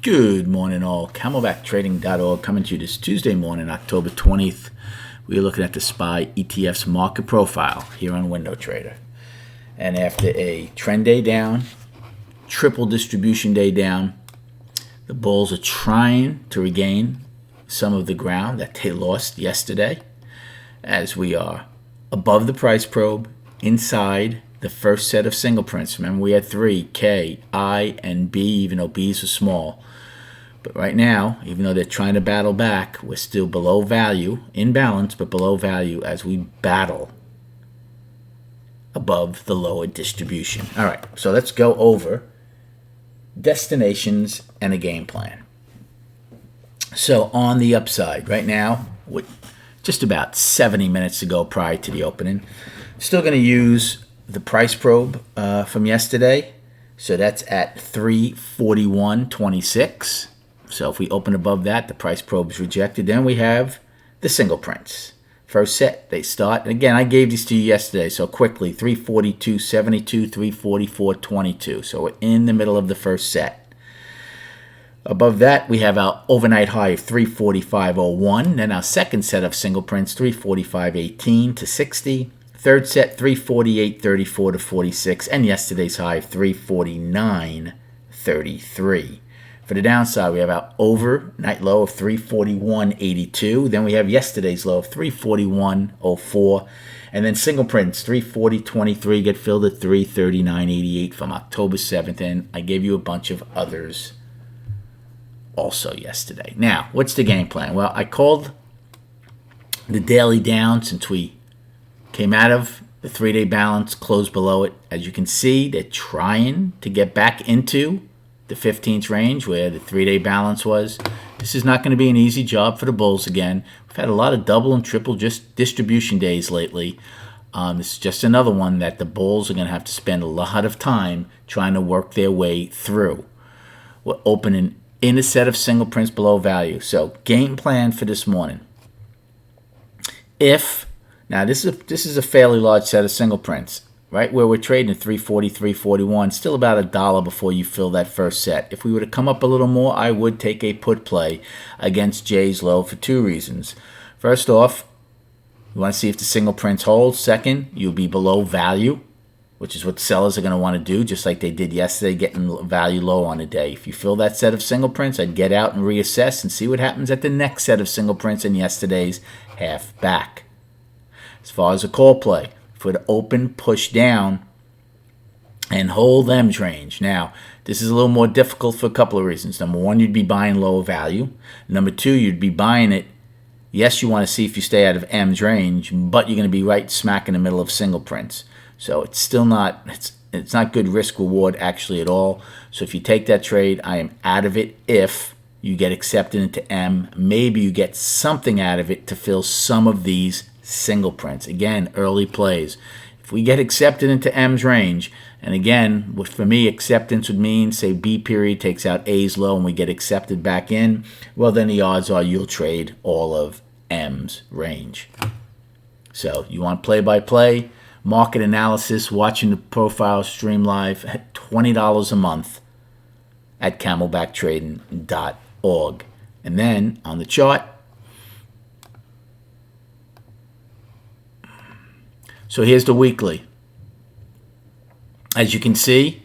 Good morning, all. CamelbackTrading.org coming to you this Tuesday morning, October 20th. We're looking at the SPY ETF's market profile here on Window Trader. And after a trend day down, triple distribution day down, the bulls are trying to regain some of the ground that they lost yesterday, as we are above the price probe, inside the first set of single prints. Remember, we had three, K, I, and B, even though B's are small. But right now, even though they're trying to battle back, we're still below value, in balance, but below value as we battle above the lower distribution. All right, so let's go over destinations and a game plan. So on the upside, right now, with just about 70 minutes to go prior to the opening, still going to use the price probe from yesterday. So that's at 341.26. So if we open above that, the price probe is rejected. Then we have the single prints. First set, they start. And again, I gave these to you yesterday, so quickly, 342.72, 344.22. So we're in the middle of the first set. Above that, we have our overnight high of 345.01. Then our second set of single prints, 345.18 to 60. Third set, 348.34 to 46. And yesterday's high of 349.33. For the downside, we have our overnight low of 341.82. Then we have yesterday's low of 341.04. And then single prints, 340.23 get filled at 339.88 from October 7th. And I gave you a bunch of others also yesterday. Now, what's the game plan? Well, I called the daily down since we came out of the 3-day balance, closed below it. As you can see, they're trying to get back into the 15th range where the 3-day balance was. This is not going to be an easy job for the bulls again. We've had a lot of double and triple just distribution days lately. This is just another one that the bulls are going to have to spend a lot of time trying to work their way through. We're opening in a set of single prints below value. So game plan for this morning. Now this is a fairly large set of single prints. Right where we're trading at 340, 341, still about $1 before you fill that first set. If we were to come up a little more, I would take a put play against J's low for two reasons. First off, you want to see if the single prints hold. Second, you'll be below value, which is what sellers are going to want to do, just like they did yesterday, getting value low on a day. If you fill that set of single prints, I'd get out and reassess and see what happens at the next set of single prints in yesterday's half back. As far as a call play, for the open, push down, and hold M's range. Now, this is a little more difficult for a couple of reasons. Number one, you'd be buying low value. Number two, you'd be buying it. Yes, you want to see if you stay out of M's range, but you're going to be right smack in the middle of single prints. So it's still not, it's not good risk reward actually at all. So if you take that trade, I am out of it if you get accepted into M. Maybe you get something out of it to fill some of these single prints. Again, early plays. If we get accepted into M's range, and again, what for me acceptance would mean, say B period takes out A's low and we get accepted back in, well then the odds are you'll trade all of M's range. So you want play-by-play, market analysis, watching the profile stream live at $20 a month at CamelbackTrading.org. And then on the chart, so here's the weekly. As you can see,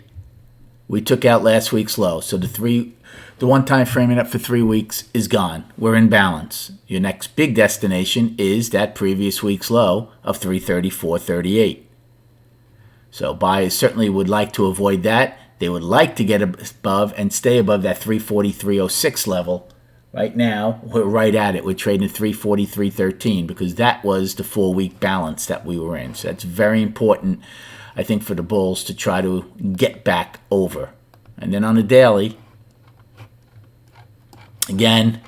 we took out last week's low. So the one time framing up for 3 weeks is gone. We're in balance. Your next big destination is that previous week's low of 334.38. So buyers certainly would like to avoid that. They would like to get above and stay above that 343.06 level. Right now, we're right at it. We're trading 343.13 because that was the 4-week balance that we were in. So that's very important, I think, for the bulls to try to get back over. And then on the daily, again,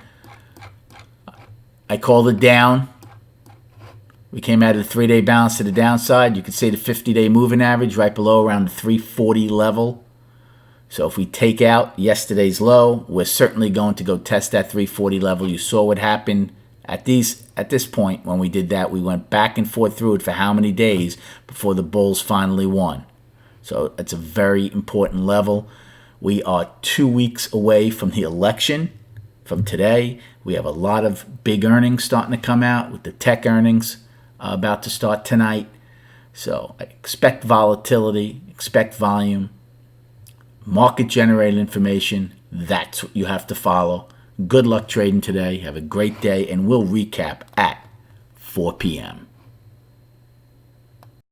I called it down. We came out of the 3-day balance to the downside. You could say the 50-day moving average right below around the 340 level. So if we take out yesterday's low, we're certainly going to go test that 340 level. You saw what happened at this point when we did that. We went back and forth through it for how many days before the bulls finally won. So it's a very important level. We are 2 weeks away from the election. From today, we have a lot of big earnings starting to come out, with the tech earnings about to start tonight. So I expect volatility, expect volume, market-generated information. That's what you have to follow. Good luck trading today. Have a great day, and we'll recap at 4 p.m.